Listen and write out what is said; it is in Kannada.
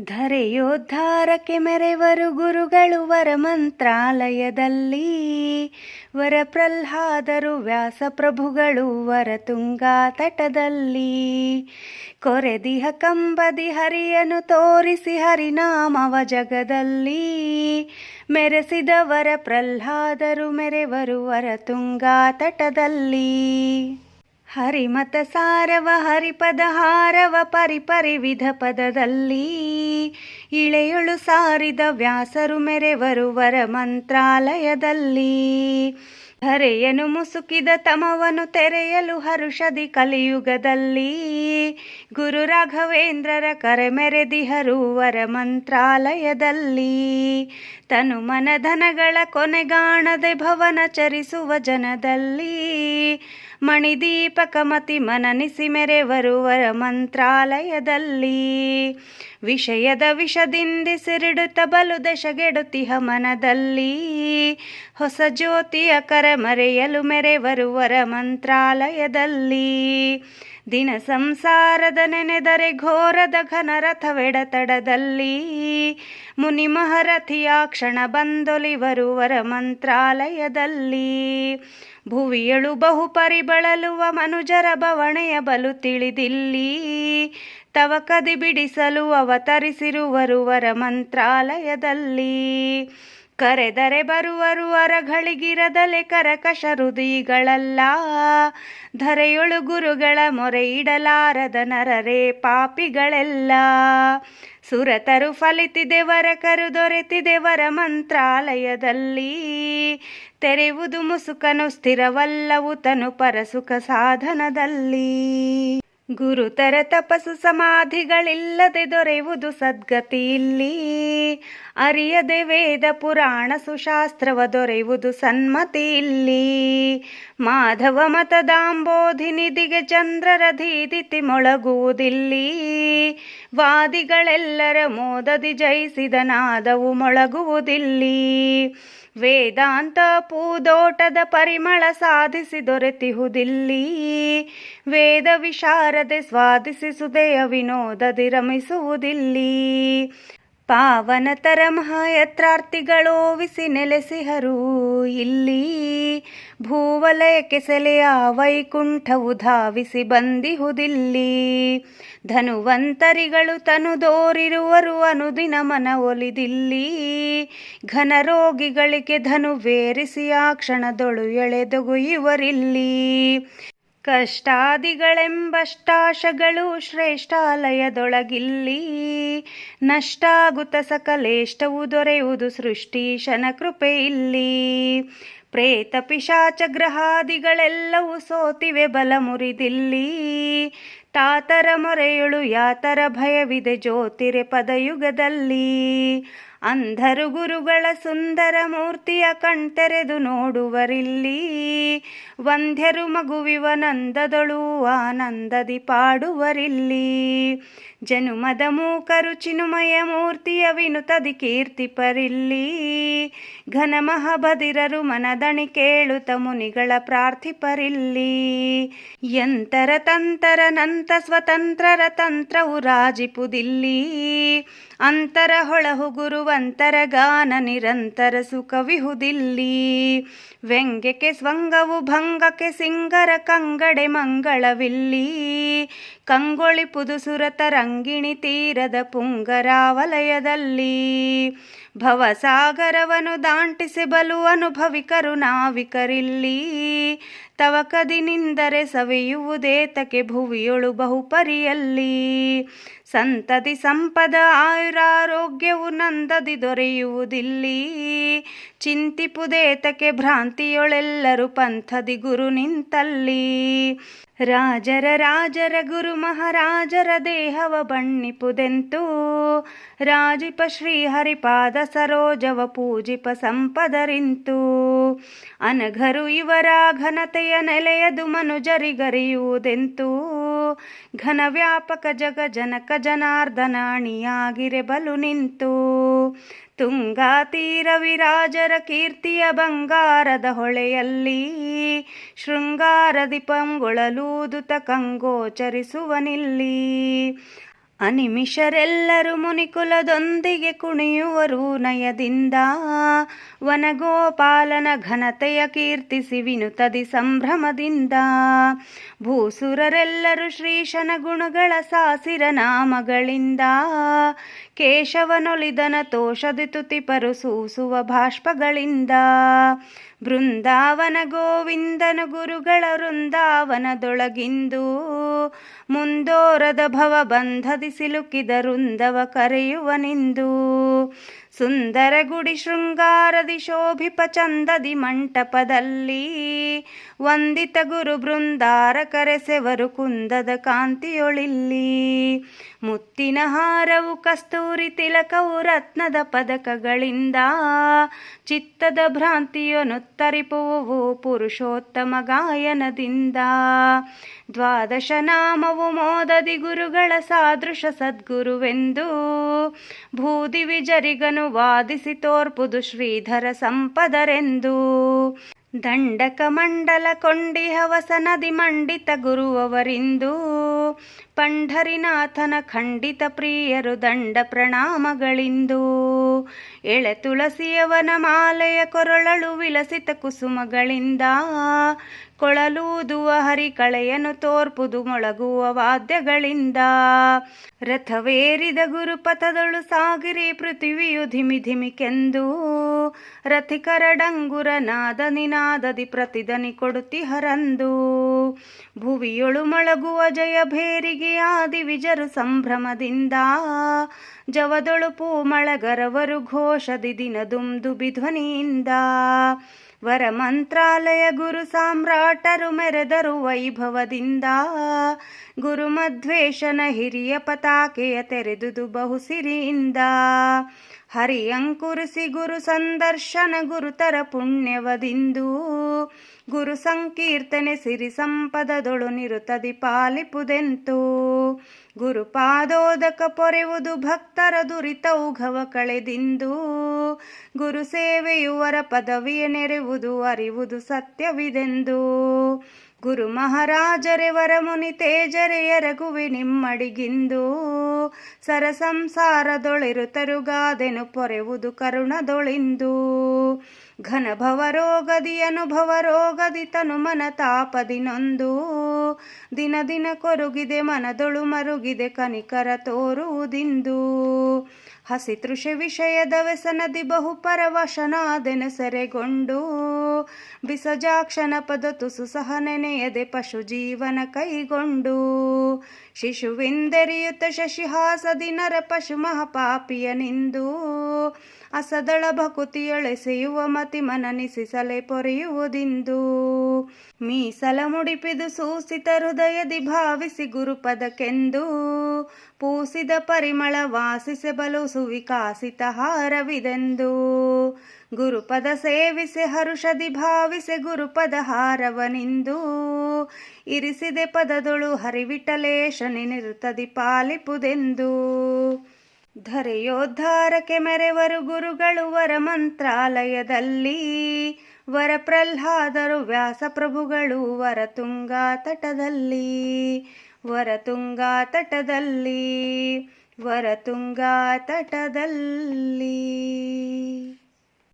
ಧರೆಯೋದ್ಧಾರಕ್ಕೆ ಮೆರೆವರು ಗುರುಗಳು ವರ ಮಂತ್ರಾಲಯದಲ್ಲಿ. ವರ ಪ್ರಹ್ಲಾದರು ವ್ಯಾಸಪ್ರಭುಗಳು ವರ ತುಂಗಾ ತಟದಲ್ಲಿ. ಕೊರೆದಿಹ ಕಂಬದಿ ಹರಿಯನು ತೋರಿಸಿ ಹರಿನಾಮವ ಜಗದಲ್ಲಿ. ಮೆರೆಸಿದ ವರ ಪ್ರಹ್ಲಾದರು ಮೆರೆವರು ವರ ತುಂಗಾ ತಟದಲ್ಲಿ. ಹರಿಮತ ಸಾರವ ಹರಿಪದ ಹಾರವ ಪರಿಪರಿ ವಿಧ ಪದದಲ್ಲಿ. ಇಳೆಯೊಳು ಸಾರಿದ ವ್ಯಾಸರು ಮೆರೆವರು ವರ ಮಂತ್ರಾಲಯದಲ್ಲಿ. ಧರೆಯನು ಮುಸುಕಿದ ತಮವನು ತೆರೆಯಲು ಹರುಷದಿ ಕಲಿಯುಗದಲ್ಲಿ. ಗುರು ರಾಘವೇಂದ್ರರ ಕರೆಮೆರೆದಿಹರು ವರ ಮಂತ್ರಾಲಯದಲ್ಲಿ. ತನು ಮನಧನಗಳ ಕೊನೆಗಾಣದೆ ಭವನ ಚರಿಸುವ ಜನದಲ್ಲಿ. ಮಣಿದೀಪಕ ಮತಿ ಮನನಿಸಿ ಮೆರೆವರು ವರ ಮಂತ್ರಾಲಯದಲ್ಲಿ. ವಿಷಯದ ವಿಷದಿಂದಿಸಿರಿಡುತ್ತ ಬಲು ದಶಗೆಡುತಿಹ ಮನದಲ್ಲಿ. ಹೊಸ ಜ್ಯೋತಿಯ ಕರಮರೆಯಲು ಮೆರೆವರು ವರ ಮಂತ್ರಾಲಯದಲ್ಲಿ. ದಿನ ಸಂಸಾರದ ನೆನೆದರೆ ಘೋರದ ಘನರಥವೆಡತಡದಲ್ಲಿ. ಮುನಿ ಮಹರಥಿಯ ಕ್ಷಣ ಬಂದೊಲಿವರು ವರ ಮಂತ್ರಾಲಯದಲ್ಲಿ. ಭುವಿಯಳು ಬಹು ಪರಿಬಳಲುವ ಮನುಜರ ಬವಣೆಯ ಬಲು ತಿಳಿದಿಲ್ಲಿ. ತವ ಕದಿ ಬಿಡಿಸಲು ಅವತರಿಸಿರುವರು ವರ ಮಂತ್ರಾಲಯದಲ್ಲಿ. ಕರೆದರೆ ಬರುವರು ಅರಗಳಿಗಿರದಲೆ ಕರಕಶ ಹೃದಯಗಳಲ್ಲ. ಧರೆಯೊಳು ಗುರುಗಳ ಮೊರೆ ಇಡಲಾರದ ನರರೇ ಪಾಪಿಗಳೆಲ್ಲ. ಸುರತರು ಫಲಿತಿದೆ ವರಕರು ದೊರೆತಿದೆ ವರ ಮಂತ್ರಾಲಯದಲ್ಲಿ. ತೆರೆಯುವುದು ಮುಸುಕನು ಸ್ಥಿರವಲ್ಲವು ತನು ಪರಸುಖ ಸಾಧನದಲ್ಲಿ. ಗುರುತರ ತಪಸ್ಸು ಸಮಾಧಿಗಳಿಲ್ಲದೆ ದೊರೆಯುವುದು ಸದ್ಗತಿ ಇಲ್ಲಿ. ಅರಿಯದೆ ವೇದ ಪುರಾಣ ಸುಶಾಸ್ತ್ರವ ದೊರೆಯುವುದು ಸನ್ಮತಿ ಇಲ್ಲಿ. ಮಾಧವ ಮತದಾಂಬೋಧಿ ನಿಧಿಗೆ ಚಂದ್ರರ ಧೀದಿತಿ ಮೊಳಗುವುದಿಲ್ಲಿ. ವಾದಿಗಳೆಲ್ಲರ ಮೋದದಿ ಜಯಿಸಿದ ನಾದವು ಮೊಳಗುವುದಿಲ್ಲಿ. ವೇದಾಂತ ಪೂದೋಟದ ಪರಿಮಳ ಸಾಧಿಸಿ ದೊರೆತಿಹುದಿಲ್ಲಿ. ವೇದ ವಿಶಾರದೆ ಸ್ವಾದಿಸಿ ಸುದೆಯ ವಿನೋದದಿ ರಮಿಸುವುದಿಲ್ಲಿ. ಪಾವನತರ ಮಹಾಯತ್ರಾರ್ಥಿಗಳೋವಿಸಿ ನೆಲೆಸಿಹರು ಇಲ್ಲಿ. ಭೂವಲಯಕ್ಕೆ ಸೆಲೆಯ ವೈಕುಂಠವು ಧಾವಿಸಿ ಬಂದಿಹುದಿಲ್ಲಿ. ಧನುವಂತರಿಗಳು ತನು ದೋರಿರುವರು ಅನುದಿನ ಮನ ಒಲಿದಿಲ್ಲಿ. ಘನ ರೋಗಿಗಳಿಗೆ ಧನುವೇರಿಸಿ ಆ ಕ್ಷಣದೊಳು ಎಳೆದೊಗೆಯುವರಿಲ್ಲಿ. ಕಷ್ಟಾದಿಗಳೆಂಬಷ್ಟಾಶಗಳು ಶ್ರೇಷ್ಠಾಲಯದೊಳಗಿಲ್ಲಿ. ನಷ್ಟಾಗುತ್ತ ಸಕಲೇಷ್ಟವು ದೊರೆಯುವುದು ಸೃಷ್ಟೀಶನ ಕೃಪೆ ಇಲ್ಲಿ. ಪ್ರೇತ ಪಿಶಾಚ ಗ್ರಹಾದಿಗಳೆಲ್ಲವೂ ಸೋತಿವೆ ಬಲ ಮುರಿದಿಲ್ಲಿ. ತಾತರ ಮೊರೆಯೊಳು ಯಾತರ ಭಯವಿದೆ ಜ್ಯೋತಿರೆ ಪದಯುಗದಲ್ಲಿ. ಅಂಧರು ಗುರುಗಳ ಸುಂದರ ಮೂರ್ತಿಯ ಕಣ್ತೆರೆದು ನೋಡುವರಿಲ್ಲಿ. ವಂದ್ಯರು ಮಗುವಿವನಂದದೊಳು ಆನಂದದಿ ಪಾಡುವರಿಲ್ಲಿ. ಜನುಮದ ಮೂಕರು ಚಿನುಮಯ ಮೂರ್ತಿಯ ವಿನುತದಿ ಕೀರ್ತಿಪರಿಲ್ಲಿ. ಘನ ಮಹಾಬಧಿರರು ಮನದಣಿ ಕೇಳುತ್ತ ಮುನಿಗಳ ಪ್ರಾರ್ಥಿಪರಿಲ್ಲಿ. ಯಂತರ ತಂತರ ನಂತ ಸ್ವತಂತ್ರರ ತಂತ್ರವು ರಾಜಿಪುದಿಲ್ಲಿ. ಅಂತರ ಹೊಳಹು ಗುರುವಂತರ ಗಾನ ನಿರಂತರ ಸುಖವಿಹುದಿಲ್ಲಿ. ವ್ಯಂಗ್ಯಕ್ಕೆ ಸ್ವಂಗವು ಭಂಗಕ್ಕೆ ಸಿಂಗರ ಕಂಗಡೆ ಮಂಗಳವಿಲ್ಲಿ. ಕಂಗೊಳಿಪುದು ಸುರತರಂಗಿಣಿ ತೀರದ ಪುಂಗರಾವಲಯದಲ್ಲಿ. ಭವಸಾಗರವನು ದಾಂಟಿಸಿ ಬಲು ಅನುಭವಿಕರು ನಾವಿಕರಿಲ್ಲಿ. ತವ ಕದಿನಿಂದರೆ ಸವೆಯುವುದೇತಕ್ಕೆ ಭುವಿಯೊಳು ಬಹುಪರಿಯಲ್ಲಿ. ಸಂತತಿ ಸಂಪದ ಆಯುರಾರೋಗ್ಯವು ನಂದದಿ ದೊರೆಯುವುದಿಲ್ಲಿ. ಚಿಂತಿಪುದೇತಕ್ಕೆ ಭ್ರಾಂತಿಯೊಳೆಲ್ಲರೂ ಪಂಥದಿ ಗುರು ನಿಂತಲ್ಲಿ. ರಾಜರ ಗುರು ಮಹಾರಾಜರ ದೇಹವ ಬಣ್ಣಿಪುದೆಂತೂ. ರಾಜಿಪ ಶ್ರೀಹರಿಪಾದ ಸರೋಜವ ಪೂಜಿಪ ಸಂಪದರಿಂತು. ಅನಘರು ಇವರ ಘನತೆಯ ನೆಲೆಯದು ಮನುಜರಿಗರಿಯುವುದೆಂತೂ. ಘನ ವ್ಯಾಪಕ ಜಗ ಜನಕ ಜನಾರ್ದನ ಅಣಿಯಾಗಿರೆ ಬಲು ನಿಂತು. ತುಂಗಾ ತೀರ ವಿರಾಜರ ಕೀರ್ತಿಯ ಬಂಗಾರದ ಹೊಳೆಯಲ್ಲಿ. ಶೃಂಗಾರದಿ ಪಂಗೊಳಲೂದುತ ಕಂಗೋಚರಿಸುವನಿಲ್ಲಿ. ಅನಿಮಿಷರೆಲ್ಲರೂ ಮುನಿಕುಲದೊಂದಿಗೆ ಕುಣಿಯುವರು ನಯದಿಂದ, ವನಗೋಪಾಲನ ಘನತೆಯ ಕೀರ್ತಿಸಿ ವಿನುತದಿ ಸಂಭ್ರಮದಿಂದ. ಭೂಸುರರೆಲ್ಲರೂ ಶ್ರೀಶನ ಗುಣಗಳ ಸಾಸಿರ ನಾಮಗಳಿಂದ, ಕೇಶವನೊಲಿದನ ತೋಷದಿ ತುತಿಪರು ಸೂಸುವ ಬಾಷ್ಪಗಳಿಂದ. ಬೃಂದಾವನ ಗೋವಿಂದನ ಗುರುಗಳ ವೃಂದಾವನದೊಳಗಿಂದು, ಮುಂದೋರದ ಭವಬಂಧದಿ ಸಿಲುಕಿದ ವೃಂದವ ಕರೆಯುವನಿಂದು. ಸುಂದರ ಗುಡಿ ಶೃಂಗಾರದಿ ಶೋಭಿಪ ಚಂದದಿ ಮಂಟಪದಲ್ಲಿ, ವಂದಿತ ಗುರು ಬೃಂದಾರ ಕರೆಸೆವರು ಕುಂದದ ಕಾಂತಿಯೊಳಿಲ್ಲಿ. ಮುತ್ತಿನ ಹಾರವು ಕಸ್ತೂರಿ ತಿಲಕವು ರತ್ನದ ಪದಕಗಳಿಂದ, ಚಿತ್ತದ ಭ್ರಾಂತಿಯೊನುತ್ತರಿಪುವು ಪುರುಷೋತ್ತಮ ಗಾಯನದಿಂದ. ದ್ವಾದಶ ನಾಮವು ಮೋದದಿ ಗುರುಗಳ ಸಾದೃಶ ಸದ್ಗುರುವೆಂದು, ಭೂದಿವಿ ಜರಿಗನು ವಾದಿಸಿ ತೋರ್ಪುದು ಶ್ರೀಧರ ಸಂಪದರೆಂದು. ದಂಡಕ ಮಂಡಲ ಕೊಂಡಿಹ ವಸನದಿ ಮಂಡಿತ ಗುರುವವರಿಂದು, ಪಂಢರಿನಾಥನ ಖಂಡಿತ ಪ್ರಿಯರು ದಂಡ ಪ್ರಣಾಮಗಳಿಂದು. ಎಳೆ ತುಳಸಿಯವನ ಮಾಲೆಯ ಕೊರಳಳು ವಿಲಸಿತ ಕುಸುಮಗಳಿಂದ, ಕೊಳಲೂದುವ ಹರಿಕಳೆಯನ್ನು ತೋರ್ಪುದು ಮೊಳಗುವ ವಾದ್ಯಗಳಿಂದ. ರಥವೇರಿದ ಗುರುಪಥದಳು ಸಾಗಿರಿ ಪೃಥಿವಿಯು ಧಿಮಿ ಧಿಮಿಕೆಂದು, ರಥಿಕರ ಡಂಗುರ ನಾದ ನಿನಾದದಿ ಪ್ರತಿದನಿ ಕೊಡುತ್ತಿಹರಂದು. ಭುವಿಯೊಳು ಮೊಳಗುವ ಜಯ ಭೇರಿಗೆ ಆದಿ ವಿಜರು ಸಂಭ್ರಮದಿಂದ, ಜವದೊಳು ಪೂಮಳಗರವರು ಘೋಷದಿ ದಿನದುಂದುಬಿ ಧ್ವನಿಯಿಂದ. ವರ ಮಂತ್ರಾಲಯ ಗುರು ಸಾಮ್ರಾಟರು ಮೆರೆದರು ವೈಭವದಿಂದ, ಗುರು ಮಧ್ವೇಶನ ಹಿರಿಯ ಪತಾಕೆಯ ತೆರೆದುದು ಬಹುಸಿರಿಯಿಂದ. ಹರಿಯಂಕುರಿಸಿ ಗುರು ಸಂದರ್ಶನ ಗುರುತರ ಪುಣ್ಯವದಿಂದು, ಗುರು ಸಂಕೀರ್ತನೆ ಸಿರಿ ಸಂಪದದೊಳು ನಿರುತದಿ ಪಾಲಿಪುದೆಂತು. ಗುರುಪಾದೋದಕ ಪೊರೆವುದು ಭಕ್ತರ ದುರಿತೌಘವ ಕಳೆದಿಂದು, ಗುರು ಸೇವೆಯುವರ ಪದವಿಯ ನೆರೆವುದು ಅರಿವುದು ಸತ್ಯವಿದೆಂದು. ಗುರು ಮಹಾರಾಜರೆ ವರಮುನಿ ತೇಜರೆ ಎರಗುವೆ ನಿಮ್ಮಡಿಗಿಂದು, ಸರಸಂಸಾರದೊಳಿರುತರುಗಾದೆನು ಪೊರೆವುದು ಕರುಣದೊಳಿಂದು. ಘನ ಭವರೋಗದಿ ಅನುಭವ ರೋಗದಿ ತನು ಮನ ತಾಪದಿ ನೊಂದು, ದಿನ ದಿನ ಕೊರುಗಿದೆ ಮನದೊಳು ಮರುಗಿದೆ ಕನಿಕರ ತೋರುವುದಿಂದು. ಹಸಿ ತೃಷೆ ವಿಷಯದ ವ್ಯಸನದಿ ಬಹುಪರವಶನಾದೆನು ಸೆರೆಗೊಂಡು, ಬಿಸಜಾಕ್ಷನ ಪದ ತುಸು ಸಹ ನೆನೆಯದೆ ಪಶು ಜೀವನ ಕೈಗೊಂಡು. ಶಿಶುವಿಂದೆರಿಯುತ್ತ ಶಶಿಹಾಸದಿ ನರ ಪಶು ಮಹಾಪಾಪಿಯನಿಂದು, ಅಸದಳ ಭಕುತಿಯೊಳೆಸೆಯುವ ಮತಿ ಮನನಿಸಿಸಲೆ ಪೊರೆಯುವುದಿಂದು. ಮೀಸಲ ಮುಡಿಪಿದು ಸೂಸಿತ ಹೃದಯದಿ ಭಾವಿಸಿ ಗುರುಪದಕ್ಕೆಂದು, ಪೂಸಿದ ಪರಿಮಳ ವಾಸಿಸೆ ಬಲು ಸುವಿಕಾಸಿತ ಹಾರವಿದೆಂದು. ಗುರುಪದ ಸೇವಿಸೆ ಹರುಷದಿ ಭಾವಿಸೆ ಗುರುಪದ ಹಾರವನಿಂದು, ಇರಿಸಿದೆ ಪದದೊಳು ಹರಿವಿಟಲೇಶನಿ ನಿರುತದಿ ಪಾಲಿಪುದೆಂದು. ಧರೆಯೋದ್ಧಾರಕ್ಕೆ ಮೆರೆವರು ಗುರುಗಳು ವರ ಮಂತ್ರಾಲಯದಲ್ಲಿ, ವರ ಪ್ರಹ್ಲಾದರು ವ್ಯಾಸ ಪ್ರಭುಗಳು ವರತುಂಗಾ ತಟದಲ್ಲಿ. ವರತುಂಗಾ ತಟದಲ್ಲಿ, ವರತುಂಗಾ ತಟದಲ್ಲಿ.